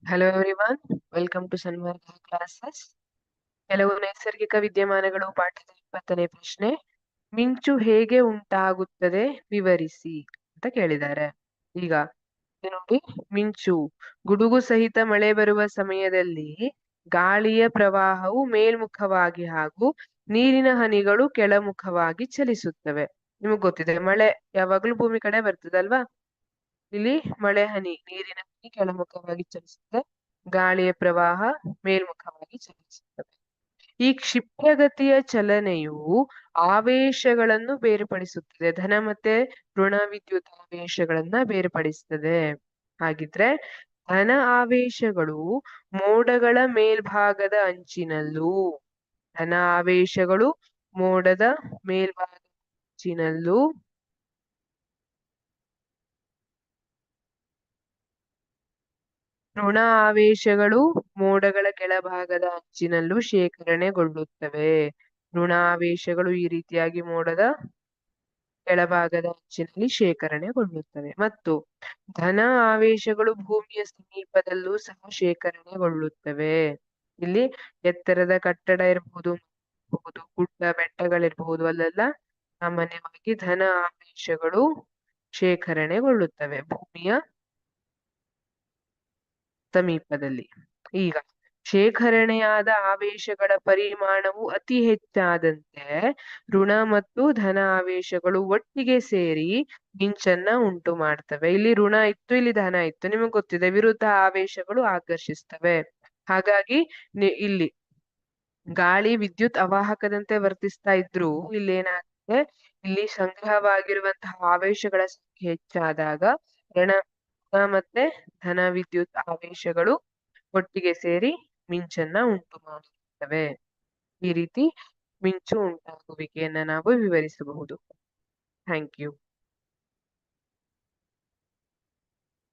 Hello everyone, welcome to Sanmarga classes. ಕೆಲವು ನೈಸರ್ಗಿಕ ವಿದ್ಯಮಾನಗಳು ಪಾಠದ 20ನೇ ಪ್ರಶ್ನೆ. ಮಿಂಚು ಹೇಗೆ ಉಂಟಾಗುತ್ತದೆ ವಿವರಿಸಿ ಅಂತ ಕೇಳಿದ್ದಾರೆ. ಈಗ ಇದು ನೋಡಿ, ಮಿಂಚು ಗುಡುಗು ಸಹಿತ ಮಳೆ ಬರುವ ಸಮಯದಲ್ಲಿ ಗಾಳಿಯ ಪ್ರವಾಹವು ಮೇಲ್ಮುಖವಾಗಿ ಹಾಗೂ ನೀರಿನ ಹನಿಗಳು ಕೆಳಮುಖವಾಗಿ ಚಲಿಸುತ್ತವೆ. ನಿಮಗ್ ಗೊತ್ತಿದೆ, ಮಳೆ ಯಾವಾಗ್ಲೂ ಭೂಮಿ ಕಡೆ ಬರ್ತದಲ್ವಾ. ಇಲ್ಲಿ ಮಳೆ ಹನಿ, ನೀರಿನ ಹನಿ ಕೆಳಮುಖವಾಗಿ ಚಲಿಸುತ್ತದೆ, ಗಾಳಿಯ ಪ್ರವಾಹ ಮೇಲ್ಮುಖವಾಗಿ ಚಲಿಸುತ್ತದೆ. ಈ ಕ್ಷಿಪ್ರಗತಿಯ ಚಲನೆಯು ಆವೇಶಗಳನ್ನು ಬೇರ್ಪಡಿಸುತ್ತದೆ. ಧನ ಮತ್ತೆ ಋಣ ವಿದ್ಯುತ್ ಆವೇಶಗಳನ್ನ ಬೇರ್ಪಡಿಸ್ತದೆ. ಹಾಗಿದ್ರೆ ಧನ ಆವೇಶಗಳು ಮೋಡಗಳ ಮೇಲ್ಭಾಗದ ಅಂಚಿನಲ್ಲೂ, ಧನ ಆವೇಶಗಳು ಮೋಡದ ಮೇಲ್ಭಾಗದ ಅಂಚಿನಲ್ಲೂ, ಋಣ ಆವೇಶಗಳು ಮೋಡಗಳ ಕೆಳಭಾಗದ ಅಂಚಿನಲ್ಲೂ ಶೇಖರಣೆಗೊಳ್ಳುತ್ತವೆ. ಋಣ ಆವೇಶಗಳು ಈ ರೀತಿಯಾಗಿ ಮೋಡದ ಕೆಳಭಾಗದ ಅಂಚಿನಲ್ಲಿ ಶೇಖರಣೆಗೊಳ್ಳುತ್ತವೆ ಮತ್ತು ಧನ ಆವೇಶಗಳು ಭೂಮಿಯ ಸಮೀಪದಲ್ಲೂ ಸಹ ಶೇಖರಣೆಗೊಳ್ಳುತ್ತವೆ. ಇಲ್ಲಿ ಎತ್ತರದ ಕಟ್ಟಡ ಇರಬಹುದು, ಗುಡ್ಡ ಬೆಟ್ಟಗಳಿರಬಹುದು, ಅಲ್ಲೆಲ್ಲ ಸಾಮಾನ್ಯವಾಗಿ ಧನ ಆವೇಶಗಳು ಶೇಖರಣೆಗೊಳ್ಳುತ್ತವೆ ಭೂಮಿಯ ಸಮೀಪದಲ್ಲಿ. ಈಗ ಶೇಖರಣೆಯಾದ ಆವೇಶಗಳ ಪರಿಮಾಣವು ಅತಿ ಹೆಚ್ಚಾದಂತೆ ಋಣ ಮತ್ತು ಧನ ಆವೇಶಗಳು ಒಟ್ಟಿಗೆ ಸೇರಿ ಮಿಂಚನ್ನ ಉಂಟು ಮಾಡ್ತವೆ. ಇಲ್ಲಿ ಋಣ ಇತ್ತು, ಇಲ್ಲಿ ಧನ ಇತ್ತು, ನಿಮಗೆ ಗೊತ್ತಿದೆ, ವಿರುದ್ಧ ಆವೇಶಗಳು ಆಕರ್ಷಿಸ್ತವೆ. ಹಾಗಾಗಿ ಇಲ್ಲಿ ಗಾಳಿ ವಿದ್ಯುತ್ ಅವಾಹಕದಂತೆ ವರ್ತಿಸ್ತಾ ಇದ್ರು ಇಲ್ಲಿ ಏನಾಗುತ್ತೆ, ಇಲ್ಲಿ ಸಂಗ್ರಹವಾಗಿರುವಂತಹ ಆವೇಶಗಳ ಸಂಖ್ಯೆ ಹೆಚ್ಚಾದಾಗ ಋಣ ಮತ್ತೆ ಧನ ವಿದ್ಯುತ್ ಆವೇಶಗಳು ಒಟ್ಟಿಗೆ ಸೇರಿ ಮಿಂಚನ್ನ ಉಂಟು ಮಾಡುತ್ತವೆ. ಈ ರೀತಿ ಮಿಂಚು ಉಂಟಾಗುವಿಕೆಯನ್ನ ನಾವು ವಿವರಿಸಬಹುದು. Thank you.